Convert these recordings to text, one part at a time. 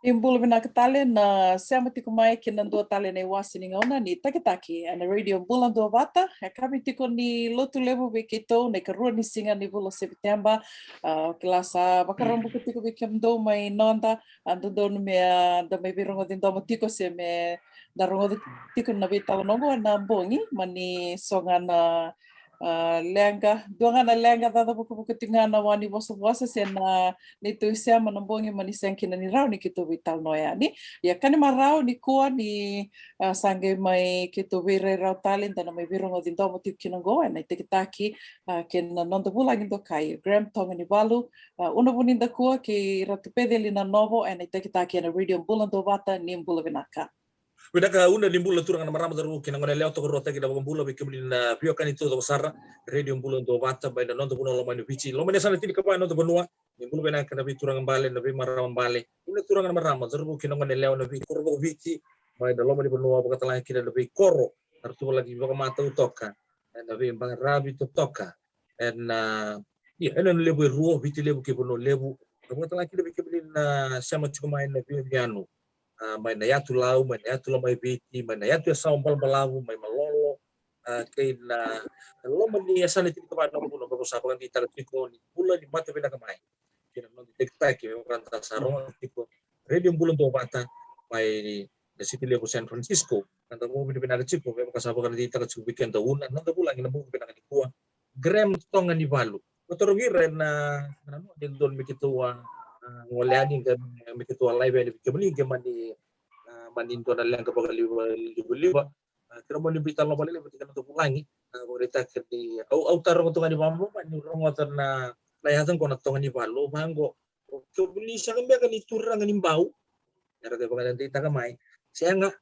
Imbul bina ketale na sema tiku mai kina dua tale na wasi ni ngauna ni taki ana radio bulan dua bata kami tiku ni lotu lebu bekito na karua ni singa ni bulan September kelasa bakarambu tiku bekem do mai nonda ando do me da me birongo din do tiku se me darongo tiku na bitalo nongo na bongi mani songa na lenga duanga na lenga da buku tinga na wani bosa sena ni tu sia manambongi mani senkina ni rau ni kitu vital noya ni ya kani marau ni kuah ni sange mai kitu vire rau talent na mai virongo din domo tip kinongo na tikitaki ken nonda bulang indo kai gram tonga ni balu una buninda kuah ki ratu pedeli na novo na tikitaki na radio bulan do bata ni bula vinaka. Widaka una limbula turang na marama daru kina ngone leo to rota kita bula bikim na pio kan itu to sara radio bulan do bata by na nonda bulan lo manu bici lo mene sana tini kapa nonda benua limbula bena kana bi turang bale na bi marama bale una turang na marama daru kina ngone leo na bi korbo bici by na lo mene benua baka tala kina na bi koro artu lagi baka mata utoka na bi bang rabi to toka na ya ena lebu ruo bici lebu ke bono lebu baka tala kina bi na sama chuma na bi bianu mai na yatu lau, mai na yatu mai biti, mai na yatu sa umpal balau, mai malolo, kay na lo mani asa ni tito pa no puno bago sa ko ni tala tiko ni bulan ni mata bina kamay. Kina no detekta ki mo kan sa ro tiko. Radio bulan do bata mai na city level San Francisco. Nanda mo bina tiko mo kasaba kan dita ka weekend do una nanda bulan ina mo bina ni kuwa. Grem tonga ni balu. Otoro gire na ano din don mikituwa ngoleani kan mikitu alai bani kemani kemani manindo na lang kapag liba kira mo libitan lo bali libitan to pulangi ko reta kedi au taro to ngani mambo ni rongotan na layatan ko na to ngani balo bango ko buli sa kan kan iturang ngani bau era de pangalan tita kamay siya nga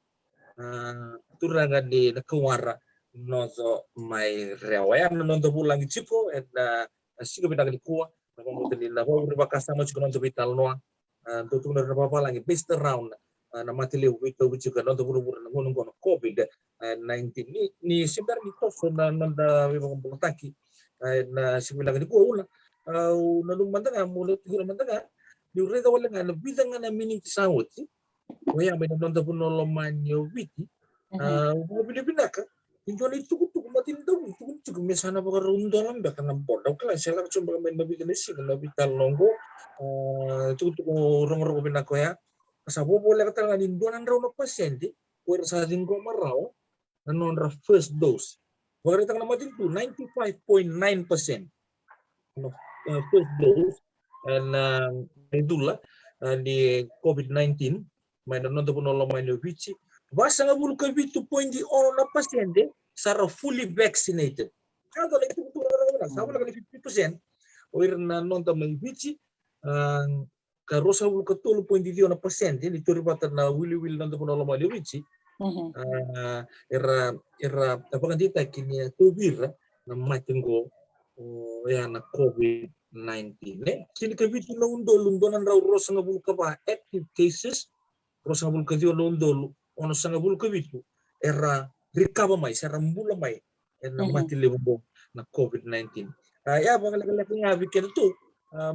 turang di nakuwara no so may rewayan no to pulangi chipo at sigo binagani kuwa napamutin na ko ribakasa mo chiko no to vital no tutung na papa langi based around na matili wito wicho ka nonto buru na ngunung kono COVID 19 ni sebentar ni toso na nanda wibang bulutaki na simila ni ko una na lumantanga mulut ko lumantanga di ureda wala nga na bidang na meaning sawot waya may nonto puno lo manyo witi mo binibinaka Injo itu kutu matin daw itu juga mesana baga rundo lang baka ng bodaw kala sila ka baga may mabigan isi na bital longo itu kutu rong binako ya kasabo boleh kata nga nindo nan raw na pasyente or sa linggo maraw na non ra first dose baga ritang na matin to 95.9% no first dose na idula di COVID-19 may non to puno lo may vici basta nga bulu ka vitu point di ono na pasyente sara fully vaccinated. Kado na ito ito na sabi lang 50%. Oir na nonta may bici karosa ul katulo point di na pasyente ni turi bata na will nonta puno lama di bici. Era apa kan dita kini tubir na matingo ya na COVID-19. Kini ka bici na undo nan raw rosa nga bulu ka ba active cases rosa nga bulu ka dio na undo ono sa nga bulu ka bici era recover mai sarang bula mai na mati lebo na COVID-19 ya bang laki nga weekend tu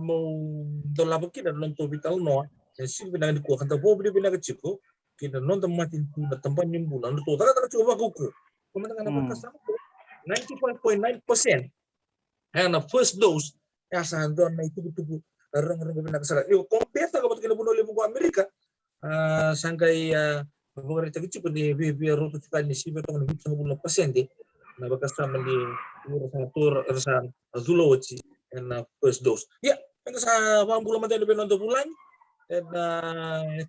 mau dola bakina non to vital no si binang ko kanta pobre binang chiko kina non to mati na tampan yung bulan to tara coba kuku kumanta nga na kasama 95.9% na first dose ya sa doon na itubo rang binang sara yo kompeta kapag kinabuno lebo ko Amerika sangkay Pagkakita ko ni Bibia Roto Chika ni Sibe tong nabit sa mga pasyente na magkasama ni Tour sa Zulowachi and first dose. Yeah, ang sa pambulan man tayo ng bulan and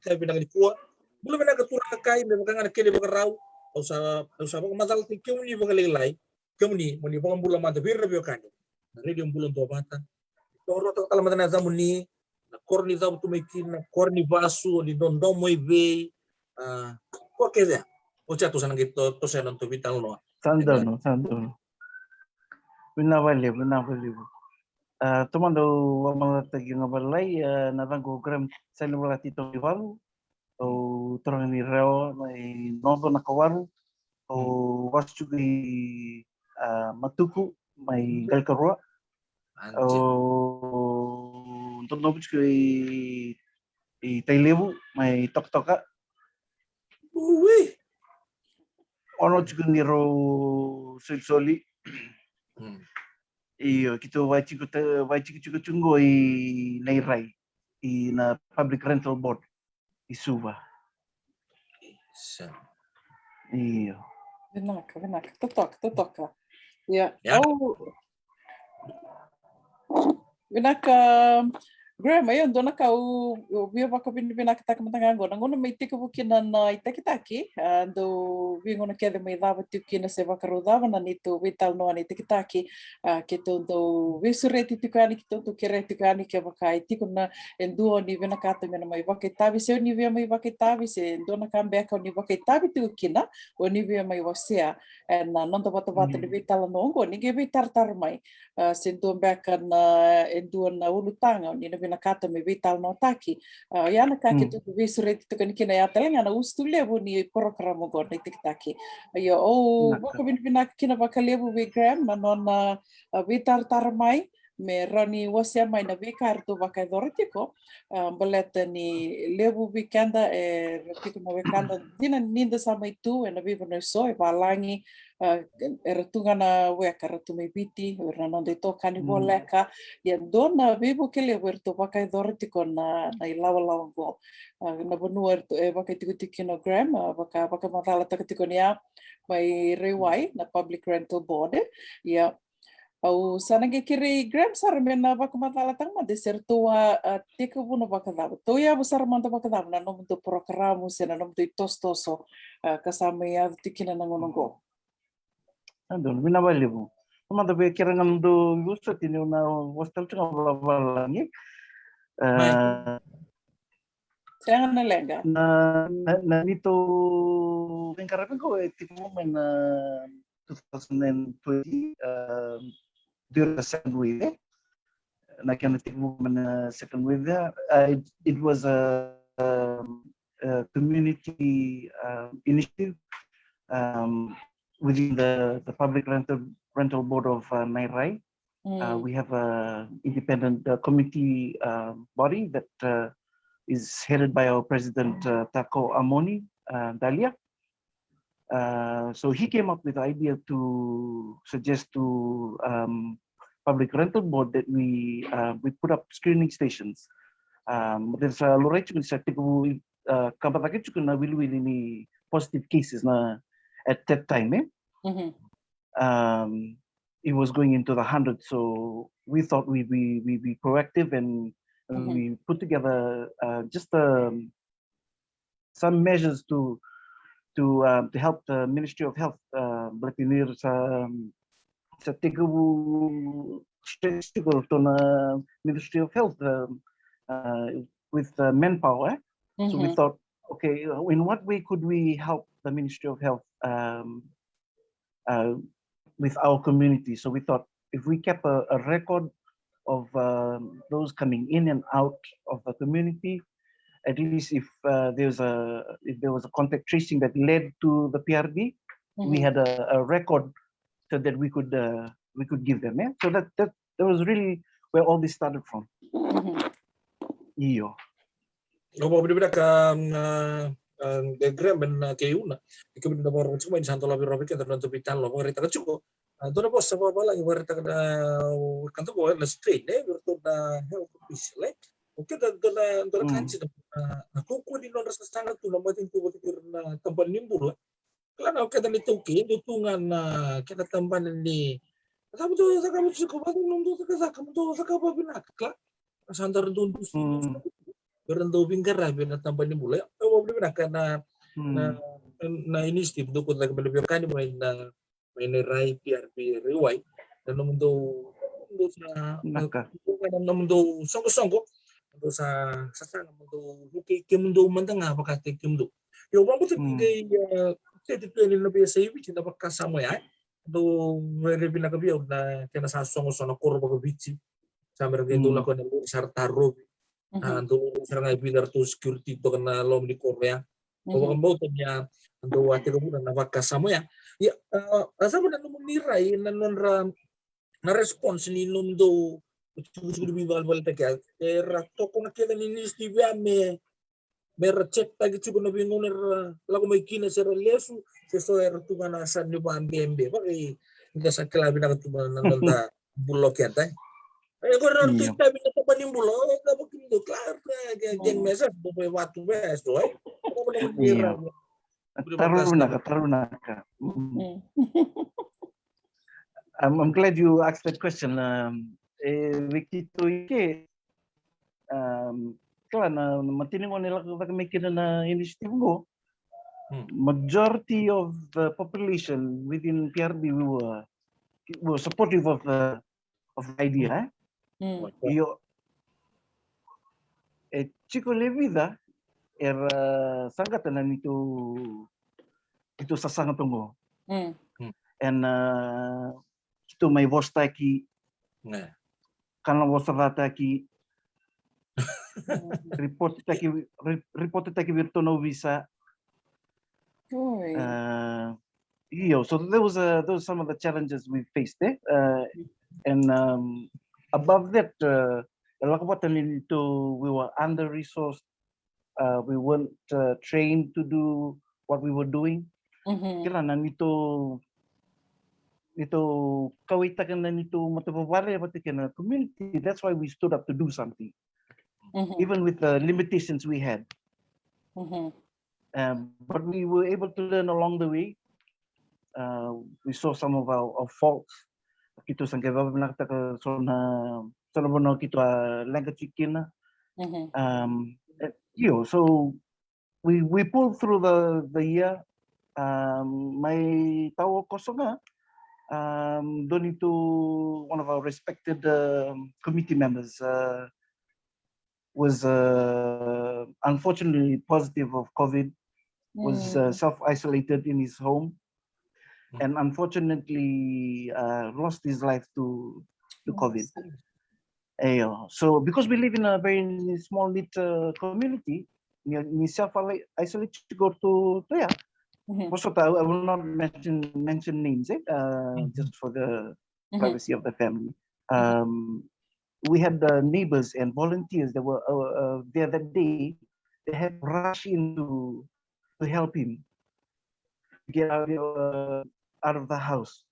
tayo pinagikuha. Bulan man nagatura kay may mga nakili mga raw o sa mga madal ti kung ni mga lilay kung ni mga bulan man tayo review kanyo. Ready yung bulan to bata. Toro to kalamatan na zamu ni na korni zamu tumikin na korni basu ni dondom moy bay kok kaya o chato sa nangito to sa nang vital no sando binawali tumando mga tagi nga balay natanggo gram sa mga tito iwal o torang ni reo may novo nakawaru o wasu gi matuku may galkarwa o tono I Tailevu, mai tok-toka. Uwi. Ono juga niro soli. Iyo, kita wajib juga tunggu i Nairai, i na Public Rental Board, i Suva. Iyo. Vinaka. Totoka. Ya. Ya. Oh. Vinaka, Graham, ayun, doon na ka, biyo baka binaka taka matanga ngona. Ngona may tika bukina na itakitaki, do biyo ngona kede may dava tukina se bakaru dava na nito vital no ani itakitaki, kito do visureti tukani kito to kere tukani ke baka itiko na enduo ni vinaka ata mena may bakitavi se ni via may bakitavi se dona kambeka ni bakitavi tukina o ni via may wasea na nonto bata ni vital no ngo ni ge vitar tarmai se do beka na enduo na ulutanga ni na kata me vital no taki yana ka ke tu visure tu kan kina ya telenga na ustu lebu ni programo go ni tiktaki yo baka bina kina baka lebu we gram non vital tarmai me rani wasia mai na vikar tu baka dortiko baleta ni lebu vikanda tiko mo vikanda dina ninda sama itu na vivo no so e balangi eratunga na weka ratume biti na de toka ni boleka ya dona vivo que le werto baka dortiko na ilawa go na bonua e baka tiko no gram baka matala tiko nia mai rewai na Public Rental Board ya au sanage kiri gram sarmena baka matala tang ma desertua tiko buno baka dava to ya besar manta baka dava na nom do programo se na nom do tostoso kasama ya tikina na ngonongo Andon bina balibu. Manda be kirangan do gusto tini na hostel tu ngabala ni. Saya na lenga. Na nito bengkarapan ko tipo men 2020 during the second wave. Na kaya tipo men second wave it was a community initiative within the Public Rental Board of Nairai. We have an independent committee body that is headed by our president, Tako Amoni Dalia. So he came up with the idea to suggest to Public Rental Board that we put up screening stations. There's a Lorraine kapatake chuku na wilwili ni positive cases na at that time. It was going into the hundreds, so we thought we'd be proactive and we put together just some measures to help the Ministry of Health, Ministry of Health with manpower. So we thought, okay, in what way could we help the Ministry of Health with our community? So we thought if we kept a record of those coming in and out of the community, at least if there was a contact tracing that led to the PRD, we had a record so that we could give them. Yeah? So that was really where all this started from. Iyo. Opo berbeda Gram ben keuna ikut da bor cuma in santo labi robi kan tanto pitan lo ngari taka cuko dona bos sa bala ngari taka kanto bo na straight berto da health official oke dona kanci aku ko di non rasa sangat tu nomor itu betul na tempat nimbul klana oke dan itu ke dutungan kita tempat ni kamu tu suka banget nunggu kamu tu suka apa binak kla santar dundu berhentu bingkar lah biar tambah ni mulai oh boleh karena na ini sih untuk lagi lebih kan main rai PRP riwai dan untuk sa untuk songko untuk sa untuk buki untuk mantang apa kata untuk yo bang betul kayak jadi tu ini lebih seiwi cinta pakai sama ya untuk lebih nak biar na kena sa songko korban bici sampai gitu lakukan serta robi anto sarang ay bilar to security to kana lom di Korea o kamboto niya anto ate ko na nakasamo ya asama na numiray na response ni num do susu bibal bal ta kaya rato ko na kaya ni stibia me Mercek tagi cukup nabi ngoner lagu may kina sa lesu seso tunga na san nyo ba ang BMB bagi hindi sa kalabi na katuban ng nanda bulok yan tay. Ay ko na Iya. tabi na taban yung bulok ay tapos kindo klar na geng mesa do may watu bes do ay. Ako na mundira. Taruna ka. I'm glad you asked that question. Wikito ike, kala na matiningon nila kami na initiative mo. Majority of the population within PRB were supportive of the idea. Yo, Chico Levida sanggatan itu sasang tungo. And itu may voice taki kana voice taki report taki virtu no visa. So those are some of the challenges we faced there. And above that, we were under resourced. We weren't trained to do what we were doing. Kailangan ito kawitakan na nito matapabari na community. That's why we stood up to do something, even with the limitations we had. But we were able to learn along the way. We saw some of our faults. Kito sang kaya nakita so na bono kito language kina. So we pulled through the year. May tawo ko nga doon ito one of our respected committee members was unfortunately positive of COVID, was self-isolated in his home, and unfortunately lost his life to COVID. So because we live in a very small knit community, ni self-isolate to go to yeah. Also, I will not mention names, just for the privacy of the family. We had neighbors and volunteers that were there that day. They had rushed in to help him get out of the house.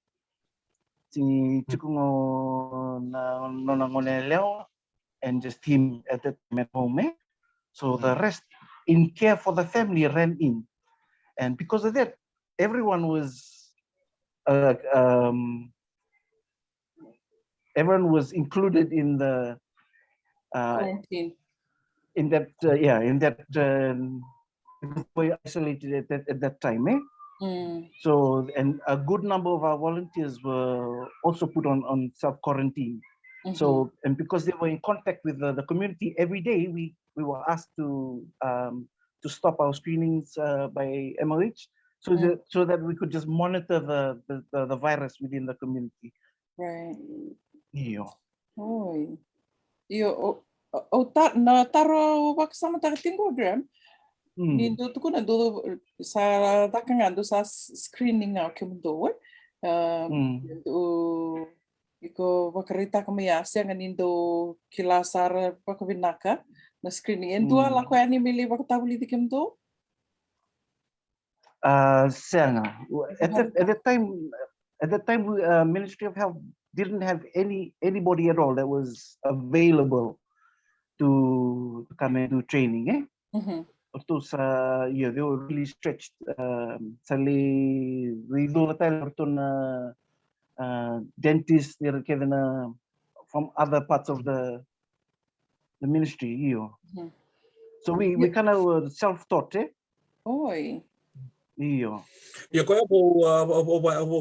Si Chikungo na and just him at the time at home. So the rest, in care for the family, ran in. And because of that, everyone was included in the quarantine. In that isolated at that time. So, and a good number of our volunteers were also put on self-quarantine. So, and because they were in contact with the community every day, we were asked to stop our screenings by MOH, so that we could just monitor the virus within the community. Right. Yeah. Oi. Na taro wakasama takatinggo Graham. Nindo tuku na do sa takangando sa screening ang kimundo. Iko wakarita kami asya nga nindo kilasar pakabinaka. Na screening endua la ko ani mili wakatawli di kimdo. At that time, Ministry of Health didn't have anybody at all that was available to come and do training. They were really stretched. We do dentists from other parts of the ministry. So we kind of self-taught. Oi. Ya ko po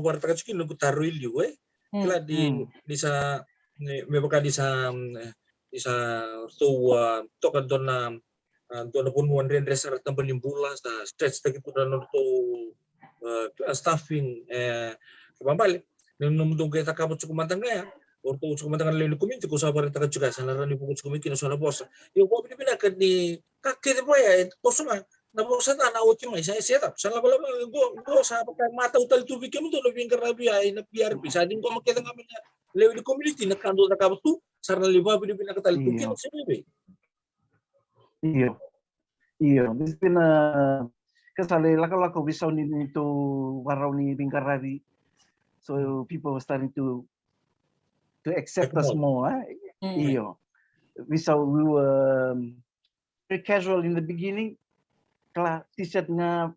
barta chikin no taru ilio kala di sa me baka di sa to kan dona pun mon rendre sa tambal limbula sa stretch ta gitu dan to staffing kembali nung kita kamu cukup mantang ya orto cukup mantang le community ko sa barta juga sa narani po cukup mikino sa boss yo ko pinipila ka di kakit mo ya kosuma na bosan na ultimo isa setup sa labo go sa mata utal tubig kemo to lebih karabi ay na PRP sa din ko makita ngamin na lewi di community na kando na kabatu sarna liba pinipila ka tal tubig kemo sebe Iyo, there's been kasali lako-lako bisaw nito waraw ni Ringkarari. So people were starting to accept us more. Iyo. We were very casual in the beginning. Kala t-shirt nga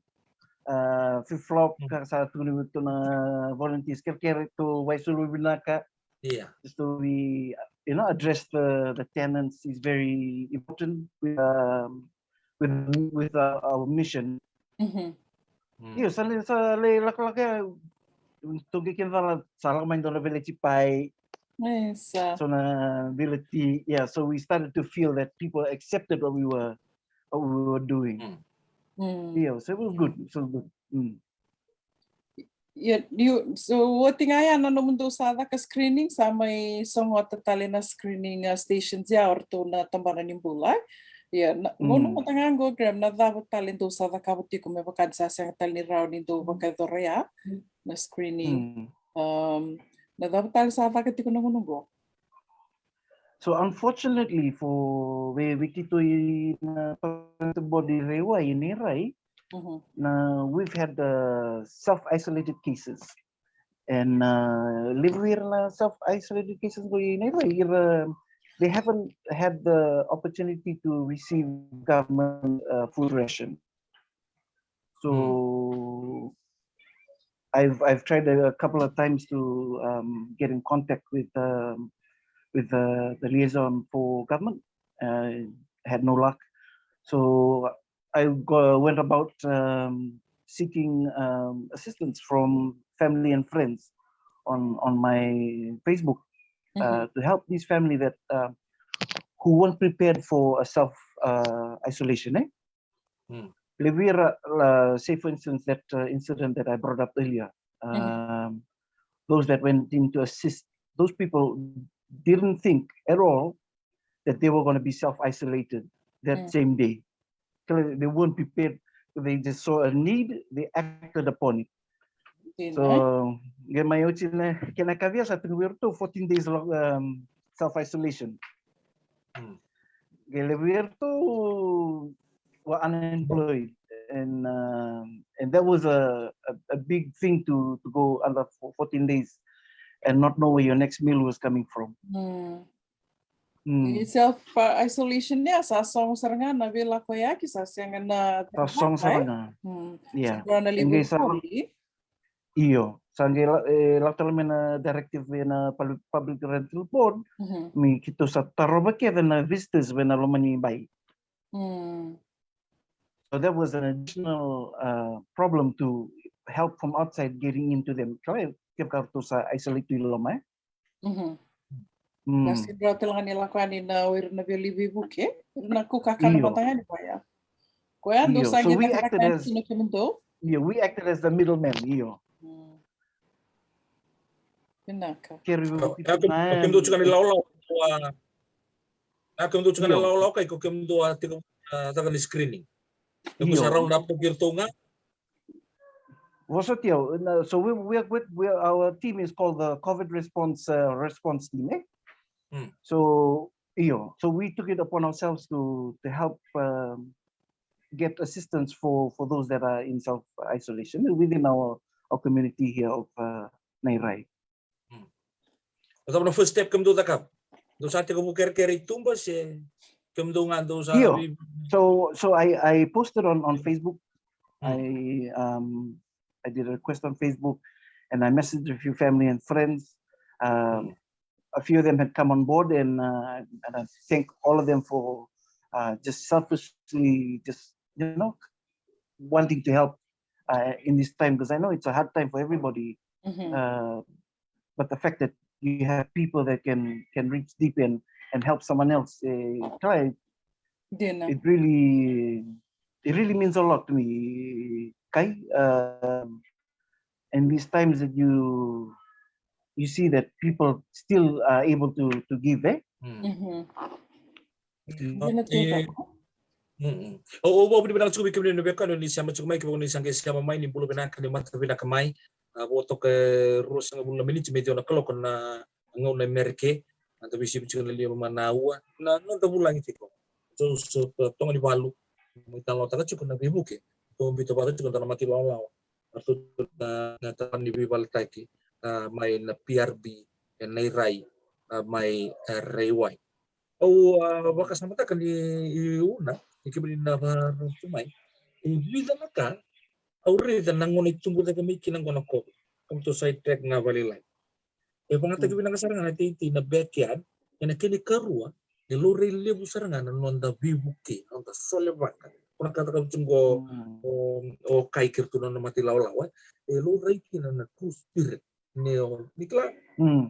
flip-flop sa tuloy ito na volunteers. Kaya ito waisulu binaka. Yeah. So we address the tenants is very important with our mission. Iyo, sa laki-laki tugikin salang main doon na village pai. Yes. So na ability, yeah. So we started to feel that people accepted what we were doing. Yeah, so it was good. So good. Yeah, so what thing I ano mundo sa ka screening sa may somewhat tatali na screening stations ya or to na tambaran ng bulay. Yeah, ngono matangang go gram na dapat talento sa kabuti ko may bakad sa tal ni round do bakadorya na screening. Na dapat tal sa bakit ko nang go. So unfortunately for we kito na body rewa ini right. Now we've had self-isolated cases, and live here self-isolated cases they haven't had the opportunity to receive government food ration. So I've tried a couple of times to get in contact with the liaison for government. Had no luck. So I went about seeking assistance from family and friends on my Facebook to help these family that who weren't prepared for a self isolation. Say for instance that incident that I brought up earlier. Those that went in to assist, those people didn't think at all that they were going to be self-isolated that same day. They weren't prepared. They just saw a need. They acted upon it. So, kinakavia sa we're 14 days self-isolation. We're were unemployed, and that was a big thing to go under 14 days and not know where your next meal was coming from. Self-isolation niya sa song sarangan na bila ko yaki sa siyangan na song sarangan. Yeah. Iyo. Sangi latal na directive na public rental board mi kito sa taroba kaya na visitors when alumani bay. So that was an additional problem to help from outside getting into them. Kaya karto sa isolate to loma. Kasi berarti lang nila ko ani na wir na believe book na kukakan matangan ba ya. Kuya do sa we acted as the middleman iyo. Pinaka. Akem do chukan law kay ko kem do ating tagan screening. Kem sa round up to kirtunga. So our team is called the COVID response team. So we took it upon ourselves to help get assistance for those that are in self-isolation within our community here of Nairai. So the first step kem do takap. Do sa ating ko kere tumba si kem do nga do sa. So I posted on Facebook. I did a request on Facebook, and I messaged a few family and friends. A few of them had come on board, and I thank all of them for just selfishly, wanting to help in this time, because I know it's a hard time for everybody. But the fact that you have people that can reach deep and help someone else, it really means a lot to me, Kai. And these times that you see that people still are able to give, Obo binang chubi kemni nubeka no ni sama chumai ke ni sange siama mai ni bulu binang kani mat bina kamai woto ke rus nga bulu mini chime jona kalo kona ngau na merke atau bisi bichun li mana ua na no to bulang tiko so tonga ni balu Mitalo taka cukup na bibuke. To bito bata cukup na mati law. Artu na tan ni bibal taki mai na PRB na irai mai rewai. Au baka sama taka ni una ikibrin na sumai. Vida naka au rida nangona itumbu taka miki nangona ko. Kam to side track na balilai. Pangata kibina kasarangan na titi na backyard yana kini karua ni lore lebu sarangan nonda bibuke nonda sole baka kuna kata kam tunggo o kai kirtu nonda mati lawa lore kina na true spirit ne o nikla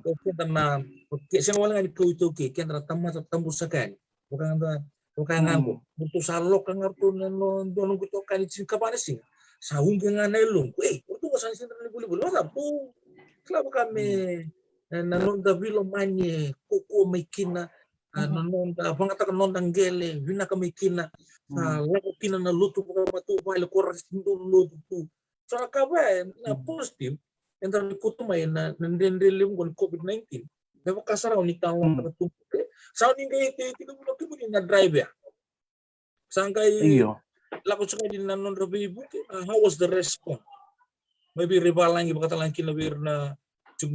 o kenta na ke sen wala ngani ko itu ke kenta tamma tambu sakani bukan ngambo untuk salok kan ngartu no dono kuto kan sin kapane sing saungge nganelung untuk wasan sin ni bulu wala po klabo kami nanonda vilo manye koko mekina nanonda pangata nanonda ngele vina kamekina lago kina na lutu buka patu baile koras tindo lutu tu so akabe na positive entra kutu mai na ndende lem kon COVID-19 bebo kasara ni tawon ka tu sa ni ngai te tido bulo kibu na drive ya sangkai lago suka di nanonda bibu how was the response maybe ribalangi bakata langki lebih na The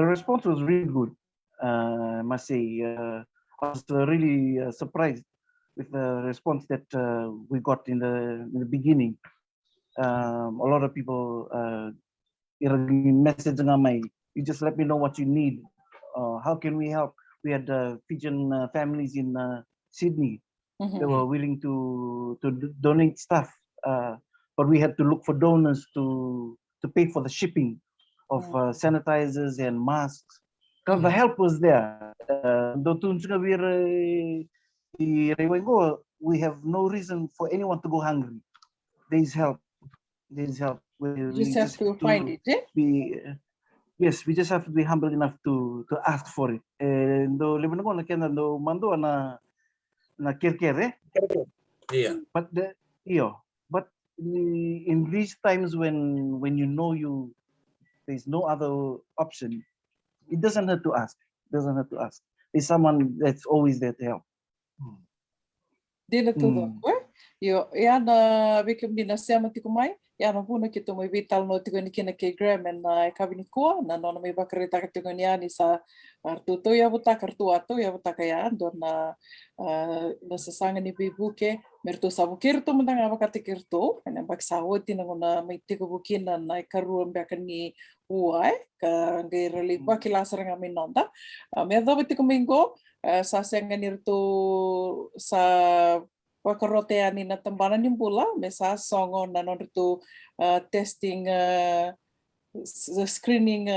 response was really good. I must say, I was really surprised with the response that we got in the beginning. A lot of people messaging on my, you just let me know what you need. How can we help? We had Fijian families in Sydney. They were willing to donate stuff, but we had to look for donors to pay for the shipping of sanitizers and masks. Because the help was there. We have no reason for anyone to go hungry. There's help. There's help. You just have to find it, eh? Yes, we just have to be humble enough to ask for it. Do libango na kena do mando na kirkere. Yeah. But but in these times when you know there's no other option, it doesn't hurt to ask. There's someone that's always there to help. Dina tudo, yo na bikim dina sama tiku mai na puna kita mai vital no tiku ni kina ke gram na kabini ko na no mai bakarita ka tiku ni ani sa artuto ya buta kartu ato ya buta kaya don na sasanga ni bibuke merto sabu kirto mendang apa kata kirto na baksawo tinangona mai tiku bukin na karu ambakan ni uai ka ngai bakila saranga minonda me do tiku mingo sa senga nirto sa wakarotea ni na tambana ni pula mesa songo na nonto testing screening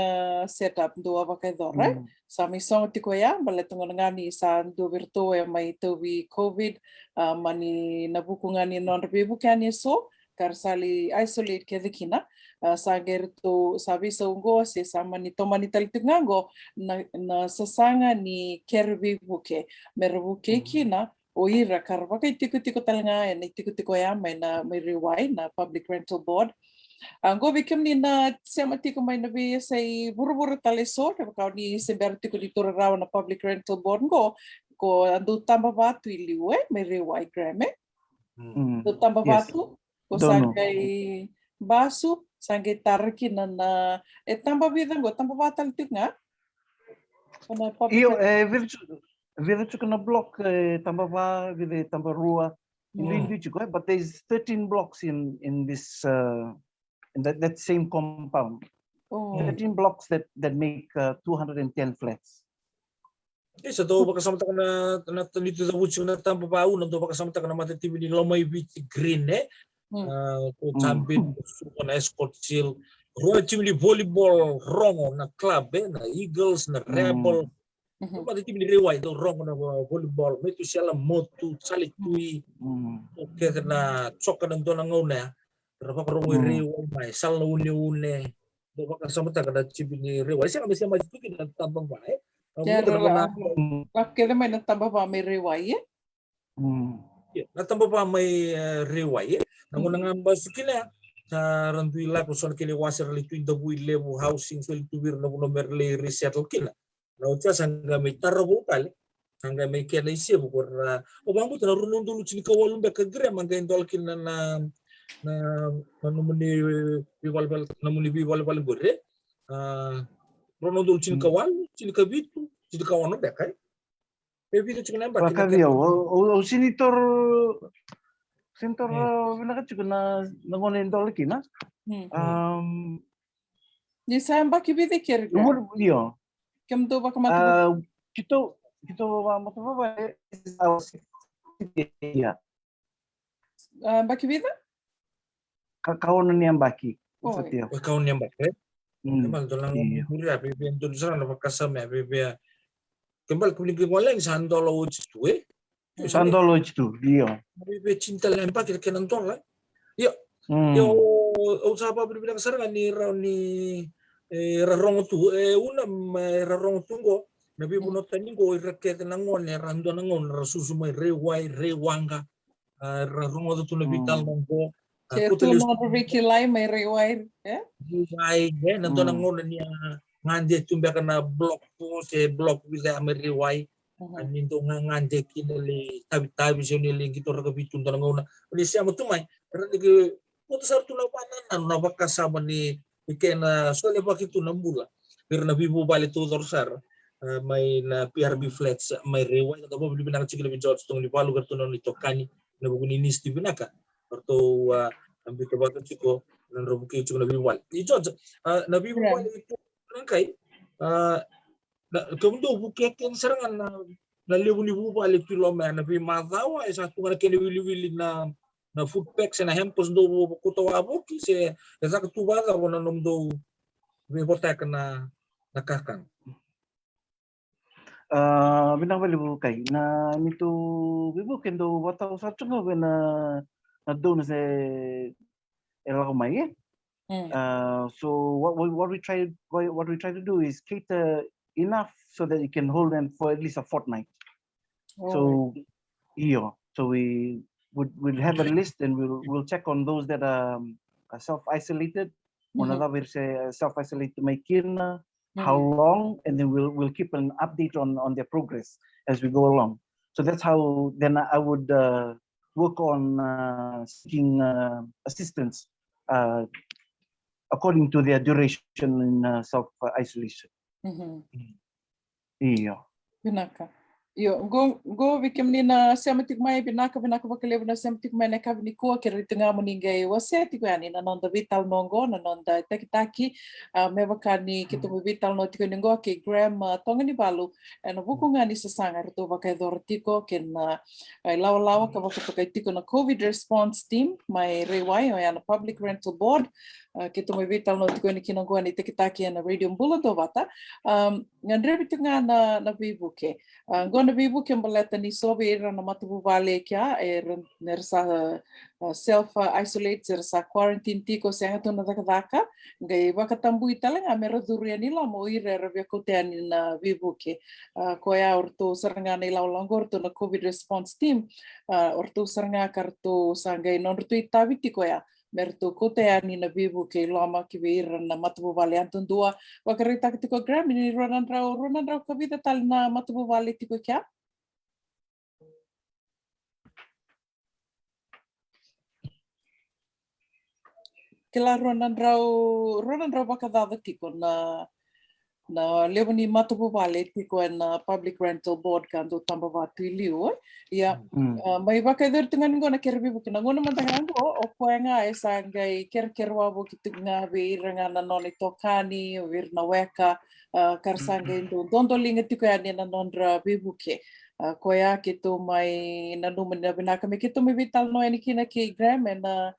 setup do avakadora sa mi songo tikoya baletungo ngani sa do virtu e mai tobi covid mani nabukunga ni non rebukani so karsali isolate kedikina sa gerto sabi sa ungo se sama ni tomani talitungango na sasanga ni kerbi buke merbuke kina o ira karwa kay tiko-tiko talanga na tiko-tiko ya may rewai na public rental board ang go bikim ni na sema tiko may nabi say buru-buru taleso kau ni sember tiko dito raw na public rental board ko ando tamba batu iliwe may rewai grame do tamba batu ko sangay basu sangay tarki na tamba bidang go tamba batal tik nga Vira na block Tambava, Vira Tambarua, but there's 13 blocks in this in that same compound. 13 blocks that make 210 flats. Isa to baka sama taka na dito sa Wutsu na Tambava una to baka sama taka na matitibi ni Lomay Beach Green to champion suko na Escort Seal. Ruwa chimli volleyball rongo na club na Eagles na Rebel. Pati tim ni rewai do rong na volleyball metu siala motu sali tui oke na choka ng do ngona rapa rong rewai mai sal une do baka sama ta kada chip ni rewai siya kami siya majuki na tambang bae kaya may natamba pa may rewai natamba pa may rewai nanguna nga basukila sa randuila ko son kili wasir li tui dabu lebu housing so li tuwir na merle resettle kila na utia sangga mitaro bukal Angga may kaya na isip ko o bang buta na runong dulu chini kawalong beka grem angga indolkin na namuni biwal gore runong dulu chini kawal chini kabitu chini kawano beka bebitu chini namba Bakavia, o sinitor vinaka juga na ngonin dol kina. Ni sayang baki bide kerja. Iya. Kem tu baka matu. Kita matu apa ya? Baki bide? Kawan yang baki. Oh, kawan yang baki. Kembal tulang muri api bentuk sana nak kasam ya bebe. Kembal kuning kuning sandolo ucitue. Sandolo itu, iya. Bebe cinta lempak kita kena nonton lah. Yo, usaha apa berbilang serangan ni rarong tu unam rarong tunggo nabi bunot tani go raket nangon rando nangon rasusu mai rewanga rarong tu nabi tal nonggo tu mau berbiki lai mai rewai nanto nangon ni nganje tumba kana blok bisa ameriwai aninto nganje kineli tabi senili gitu rakabitu nangon ni siamo tumai radi putusar tu lawanan na bakasama ni ikena sole bakitu nambula pirna bibu bali tu dorsar may na PRB flats may rewai kata bo binang chikile bi George tong ni balu gartu non itokani na buguni nis di binaka orto ambito bato chiko nan robuki chiko na bibu i George na bibu bali itu nangkai kemundo bukeken serangan na lebu ni bibu bali kilometer na bi madawa isa tu ngara kene wili na food packs na hempos do kuto aboki se esa ketubaga wona nom do be botak na nakakang binang bali bukai na mitu bibu kendo bata usah cungo na do na se ela mai so what we try to do is cater enough so that you can hold them for at least a fortnight. So we'll have a list and we'll check on those that are self-isolated. Another will say self-isolated making how long, and then we'll keep an update on their progress as we go along. So that's how then I would work on seeking assistance according to their duration in self-isolation. Iya. Binaka. Yo, go bikim ni na sematik mai binaka bakalev na sematik mai na kabni ko kiri tengah meningai waseti ko yani na nonda vital nongo na nonda taki me bakani kitu vital no tiko ningo ke gram tonga ni balu na buku ngani sasangar to bakai dortiko ken lawa ka bakai tiko na COVID response team mai rewai na public rental board kitu mo vital no tiko ni kinongo ni taki na radio mbula do bata ngandre bitinga na bibuke gonna be booking baleta ni sobe era na matubu vale kya nersa self isolate nersa quarantine tiko sengato na daka ngai bakatambu italang amero duriani la mo ire rabia koteani na bibuke koya orto saranga ni la langor to na COVID response team orto saranga karto sangai non orto itavi tiko ya merto koteani na bibuke lama kibira na matubu vale antun dua wakarita tiko gram ni ronan rau kabita tal na matubu vale tiko kya kila ronan rau bakadava tiko na levo ni matubu vale tiko na public rental board kanto tamba watu iliu ya mai bakador tungan ngona kerbi bukina ngona mantangango o poenga esa ngai kerwa bo kitunga be iranga na noni tokani vir na weka karsanga indo dondolinga tiko ya na nondra bibuke koya kitu mai na numena binaka me kitu me vital no ani kina ki gram na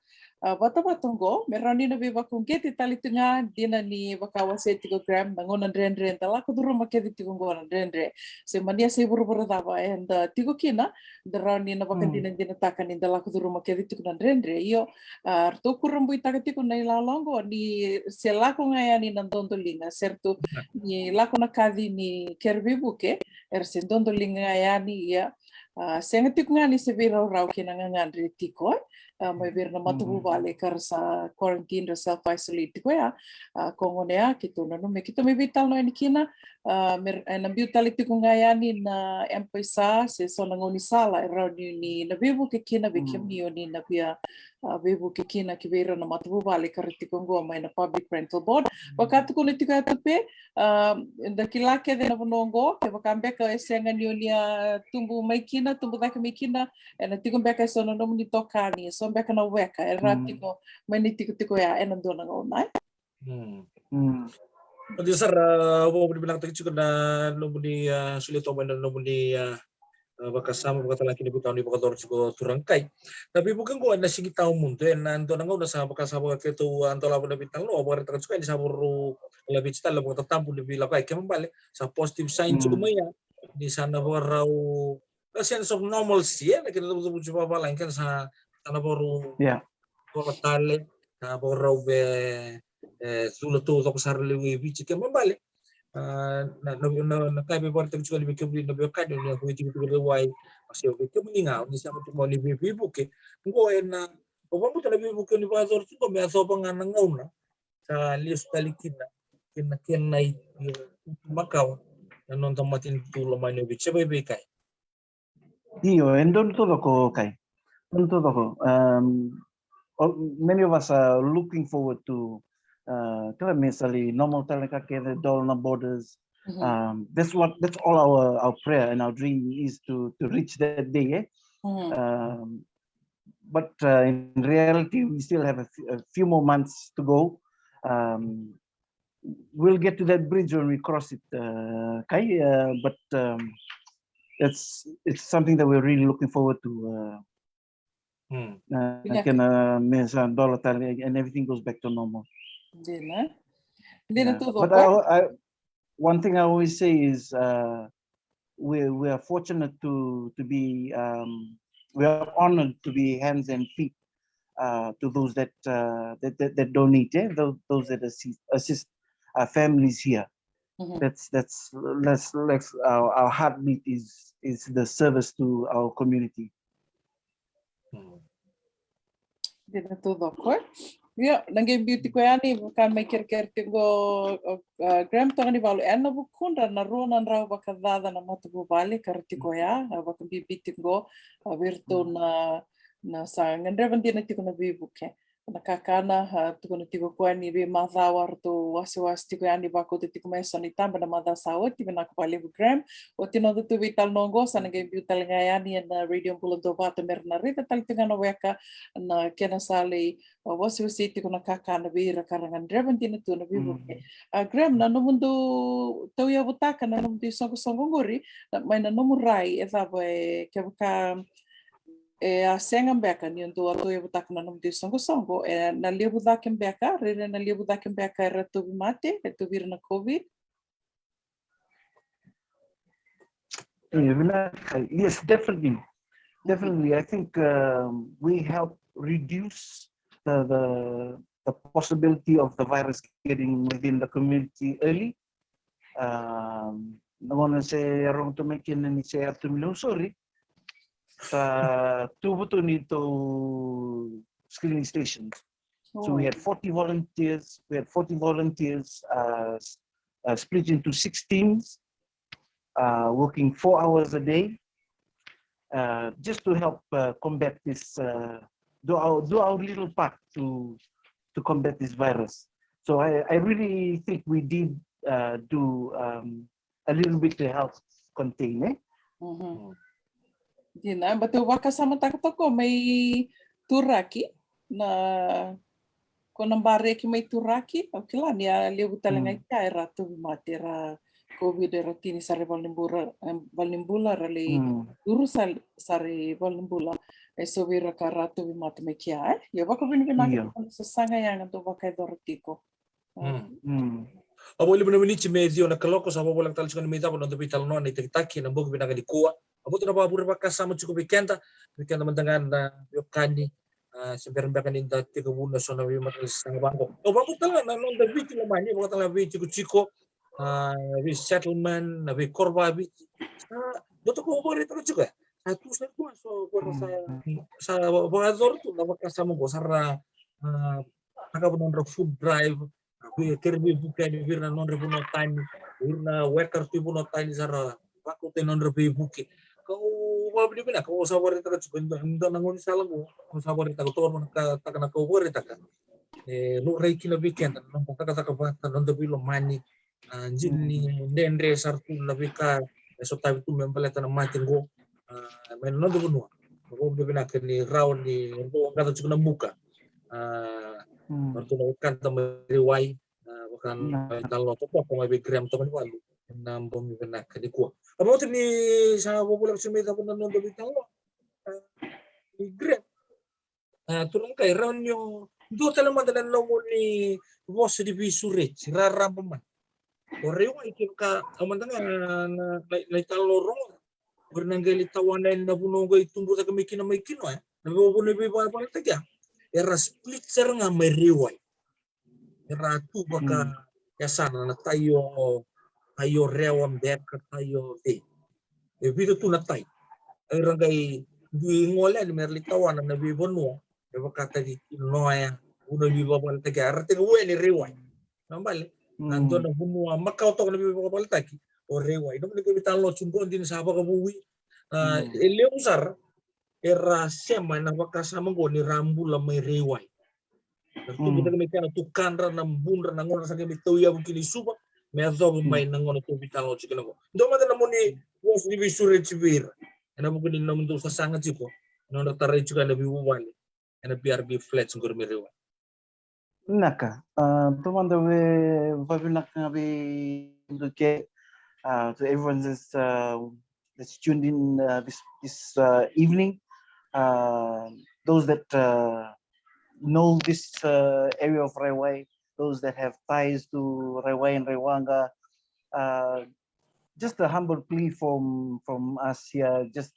bata-batungo, meron din na bibakong kiti talitunga, di na ni bakawase tigo gram, nangunan ren tala ko duro makedi tigo ngona ren. So mania sa buru-buru daba, and tigo kina, daraw ni na bakan din ang dinatakan ni dala ko duro makedi tigo ng ren. Iyo, arto kurang buhay taga tigo na ilalongo, ni sila ko ngayon ni nandondolinga, serto ni lako na kadi ni kerbibuke, ersin dondolinga ngayon ni iya, sengatik nga ni sa biraw-raw kinangangan tiko, may bir na matubu balik kar sa quarantine or self-isolate ko ya kung ya kito na no kito may vital no enikina na vitality ko ngayani na empisa se so nangoni sala around ni na bibu kikina bikim ni na bia bibu kikina kibera na matubu balik kar tikong go may na public rental board wakati ko nitiko atupe dakilake de na bonongo ke bakambeka esenga ni tumbu maikina tumbu daka maikina na tikong beka so no ni tokani so beka na weka ratiko mani tiko ya enandona ngonai Jadi sar mau bilang tadi juga na nomuni sulit to na nomuni bakasama laki ni butang ni bakator juga turangkai. Tapi bukan gua na sigi tau mundo na ando na ngau na sa bakasama ke tu anto la na bitang no bakar takan suka ni saburu lebih cita lebih tatampu lebih lakai ke membalik sa positive sign juga maya di sana barau kasihan sok normal sih ya kita tu coba balain kan sa sana baru kalau tale na barau be sulo tu tok sar lewi bici ke membalik na kai be borte juga lebih kebeli lebih kai dan aku itu lewai masih oke meninggal ni sama tu mau lebih buke ngo na orang pun lebih buke ni pasar tu me aso panganang na sa lius talikina kina makau na non tamatin tu lo mai bici be kai Io, e non todo ko kai. Non todo ko. Many of us are looking forward to necessarily normal talakake, the Dolna borders. That's all our prayer and our dream is to reach that day. But in reality, we still have a few more months to go. We'll get to that bridge when we cross it, Kai. But it's something that we're really looking forward to. And everything goes back to normal. But one thing I always say is we are fortunate to be we are honored to be hands and feet to those that donate, those that assist families here. That's our heartbeat is the service to our community. Dito tudo ko. Ya, nanging beauty ko yani bukan may kirkir tingo gram to ni balu enna bukun na runan raw bakadada na matubu bali karti ko ya bakam bibiti go virtu na sa ngandre bandi na tiko na bibuke nakakana tuko na tiko ko ni be mazawar to wasi tiko yani bako tiko may sonita bana madha sawat tiko na kapali gram o tino tu vital nongo sa nanging beauty ngayani na radio bulan do bata merna rita tal tinga na weka na kena sali wasi tiko na kakana bira karangan dreban tino tu na bibuke gram na no mundo tau ya butaka na no mundo songo ngori may na no murai esa boy kebaka a senga beka ni ndo ato e butak na num de songo na lebu dakem beka rere na lebu dakem beka reto mate reto vir na covid yes, definitely I think we help reduce the possibility of the virus getting within the community early. I want to say wrong to make any say up to me sorry. Tubuto nito screening stations. So we had 40 volunteers. Split into 6 teams, working 4 hours a day, just to help combat this. Do our little part to combat this virus. So I really think we did do a little bit to help contain. Dina, batu waka sama takatoko may turaki na konambare ki may turaki okay lang ya liu talaga kay ratu matira covid era tini sare valnimbula rali duru sare valnimbula eso vira karatu mat me kia ya waka binibina sa sanga yang to waka dortiko Abo libu ni medio na kaloko sa abo lang talis kan media no tapital no ni tikitaki na bog binaga di kuwa abo to na babur bakasama cukup bikenta mandangan na yokani semberan bakan inda tiga bunda so na wimat sang bangko o bangko tala na non da biti na mani bangko tala biti chiko settlement na bi korba biti boto ko bori to juga Satu satu so sa bagador tu na kasama ko sara nakapunong food drive kirbi buka di virna non rebuno tani virna worker tu buno tani sara aku te non rebi buki kau wabli bina kau sabar ita ka ndo nangon sala ko sabar ita ko tor ka takana ko bor ita ka lu reiki na weekend non taka bata non de bilo mani jinni ndendre sartu na bika so tabi tu membeleta na matingo men non de buno ko de bina ke ni round ni ndo kata cukuna buka Martu na kanta mariway bukan talo to pa may bigram to kanwalo nam bom na kadikwa amo ni sa popular simita po nanon do bitalo bigram turun kay round yo do tala madalan no ni boss di bisure siraram pa man orewa ikin ka amandanga na talo ro bernanggali tawanan na bunongo itumbu sa kamikin na may kino na bubuno bi pa tagya era split sir nga may riway era tu baka yasana na tayo rewam beka tayo video tu na tay era gay di ngola ni merlitawan na bibono e baka tagi noya uno bi babal tagya arte ko ni riway nambale nando na bunwa makaw to na bi babal tagi o riway no ni bitalo chungko din sa baka buwi eleusar era sema na wakasama ko ni rambu la may riway. Nagtubo na kami kaya tukan ra ng bunra ng ngona sa kami tuya mong kinisuba may azo may nang ngona tubi talo chicken ko. Ndo man na mo ni was ni bisure chibir. Ana mo kunin na mundo sa sanga chipo. No na taray chuka na biwali. Ana BRB flat ng mi riway. Naka, tomando vabinak ngabi ke to everyone that's tuned in this evening. Those that know this area of Rewa, those that have ties to Rewa and Rewanga, just a humble plea from us here. Just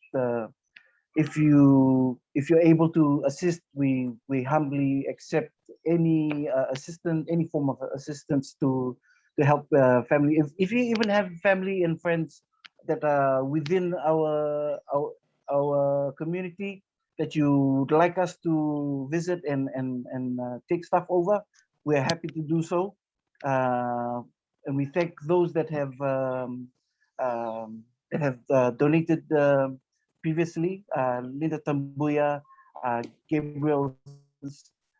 if you're able to assist, we humbly accept any assistance, any form of assistance to help family. If you even have family and friends that are within our community that you would like us to visit and take stuff over, we are happy to do so. And we thank those that have donated previously. Linda Tambuya, Gabriel,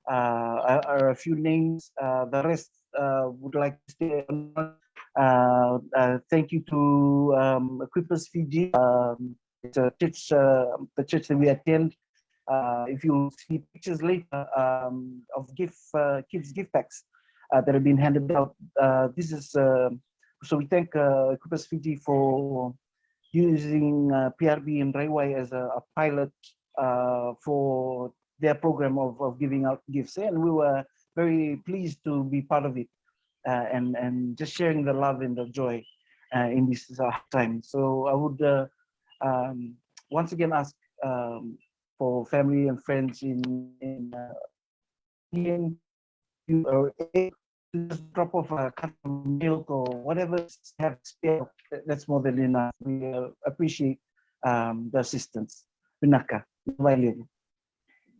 are a few names. The rest would like to stay on. Thank you to Equippers Fiji. It's a church, the church that we attend. If you see pictures later of kids gift packs that have been handed out, this is so we thank Equippers Fiji for using PRB and Rewa as a pilot for their program of giving out gifts, and we were very pleased to be part of it and just sharing the love and the joy in this time. So I would once again ask for family and friends in you are able to just drop off a cup of milk or whatever have spare. That's more than enough. We appreciate the assistance. Binaka, value.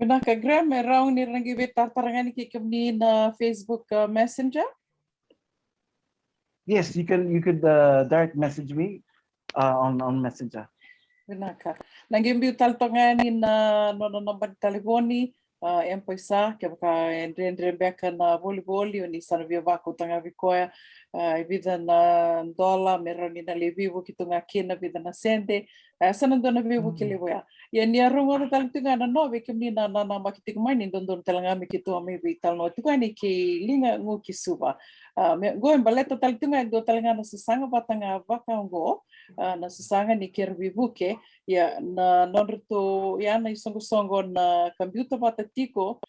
Binaka Graham, around ni rangi beta tarangan ki kami na Facebook Messenger. Yes, you could direct message me on Messenger. Binaka. Nangimbi taltongan ni na nomor telefoni empoisa que bakaendre beka na volleyball ni sana via vaku tanga vikoya vida na dola meroni na levivo kitunga kina vida na sende sana dona vivo kilewa ya ni arunga taltunga na nove kimni na makitik mani don talanga mi kitu ame vital no tukani ki linga ngu kisuba go embaleta taltunga do talanga na sasanga batanga vaka ngo na sasanga ni kervivuke ya na nonrito ya na isongo na computer patatiko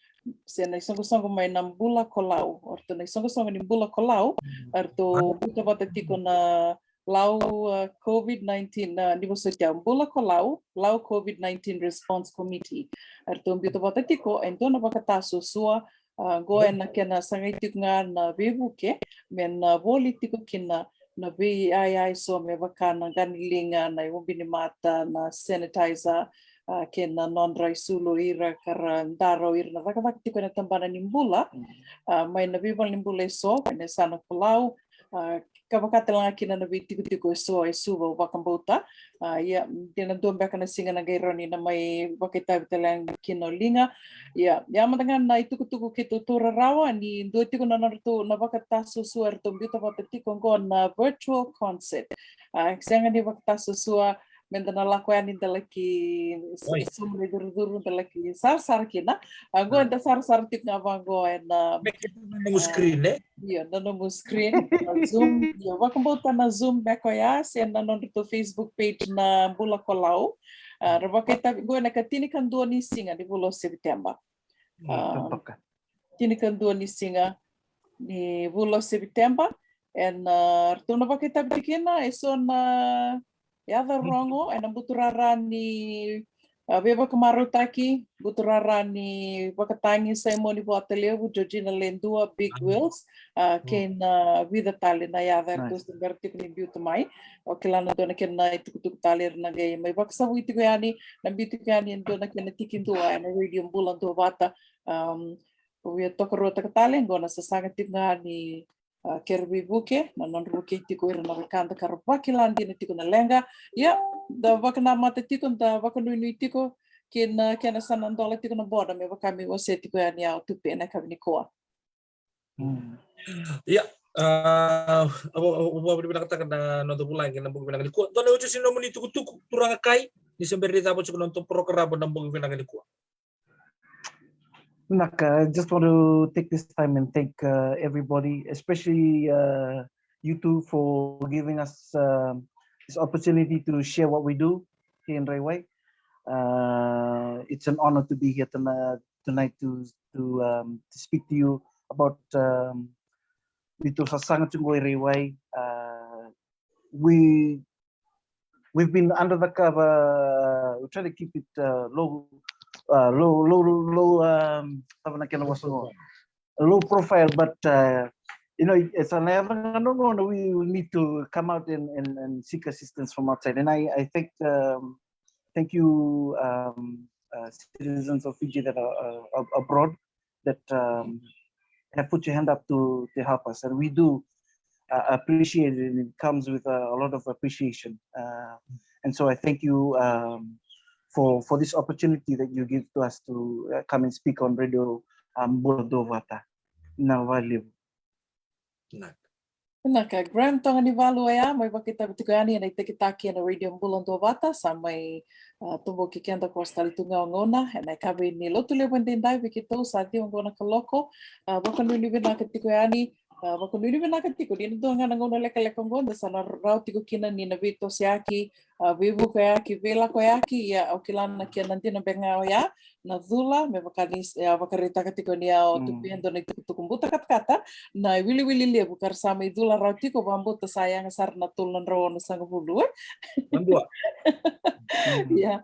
se na isongo mai na bula kolau orto na isongo ni bula kolau orto buta patatiko na lau COVID-19 na nivo sotia bula kolau lau COVID-19 response committee orto buta patatiko ento na bakataso sua go na kena sangaitik nga na bebuke men politiko kina na ai so me wakana ganilinga na umbini mata na sanitizer ke na non-dry sulu ira kara ndaro ira na waka tiko na tambana nimbula mai na bibal nimbula so na sana pulau kabakatelanga kina na tiko so ai suba wakambota ya dina domba kana singa na gaironi na mai wakita vitalang kino linga ya matangan na itukutuku kito tura rawa ni do tiko na narto na wakata susua rto bita wata tiko na virtual concert senga ni wakata susua mendana lakuan indalaki sumri duru indalaki sar kina go enda sar tik na bango na no screen iya na no screen zoom ya wakambota na zoom beko ya sen na no to Facebook page na Bula Kolau rabakita go na katini kan do ni singa di bulo September tini kan do ni singa ni bulo September and rtuna bakita bikina ison Yada rongo and buturarani beba kamarutaki buturarani bakatangi Simoni Boateleu Georgina Lendua Big Wheels ken vida tali na yada tus berti kuni biutu mai okilana dona ken na tuk talir na gay mai baksa witi yani na biutu yani dona ken tikin tua na radio bulan do bata we tokorota katalen gona sa sangat tingani kerbi buke na non buke tiko ira na kanda karwakilan dina tiko na lenga ya da wakana mata tiko da wakanu ni tiko kena sanan dola tiko na boda me wakami wase tiko ya ni au tupe na kavini koa ya abo binakatakan na noto bulan kena buku binakali ko dona ucu sino muni tuku turanga kai ni semberi tabo cukup nonton program na buku binakali ko I just want to take this time and thank everybody, especially you two, for giving us this opportunity to share what we do here in Railway. It's an honor to be here tonight to speak to you about Dito sa Sangat Sunggoy Railway. We've been under the cover. We try to keep it low profile, but it's an we need to come out and seek assistance from outside. And I thank you citizens of Fiji that are abroad that have put your hand up to help us, and we do appreciate it. And it comes with a lot of appreciation, and so I thank you for this opportunity that you give to us to come and speak on Radio Bula do Vata. Na valeu. Naka Graham tonga ni valu ya mai wakita bitukani na itekitaki na Radio Bula do Vata sa mai tumbo kikenda ko stali tunga ngona na kabe ni lotu le bandendai bikito sa ti ngona kaloko bakanu ni bina katikani bakanu ni bina katiko ni do ngana ngona leka ngona sa na rauti ko kina ni na vito siaki vivu ko yaki vela ko yaki ya okilana kia nanti na benga ya na dhula me bakarita katiko ni au tupiendo na tukumbuta katkata na wili le bukar sama idula rauti ko bambuta sayang sar na tulon rawon sang bulu Mandua. ya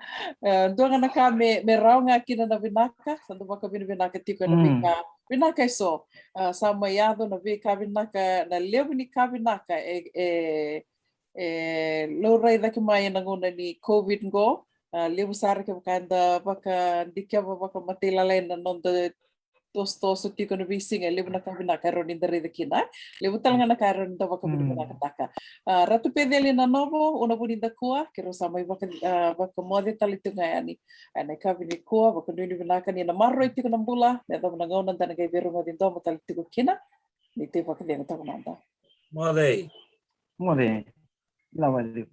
do ngana ka me raunga kina na binaka sandu baka binaka tiko na bika binaka so sama yado na bika binaka na lebu ni ka binaka lo rai daki mai na ngona ni COVID go lebu sar ke kanda baka dikya baka matila lain na nonda tosto tiko na bising lebu na kabina karon in dari daki na lebu talanga na karon da baka bina kataka ratu pedeli na novo una bonita kuah kero sama baka mode talito ngayani ana kabini kuah baka nuni bina kan na marro tiko na bula na da na ngona tan kay bero modin do talito kina ni te baka dena ta nanda Mode. La valeu.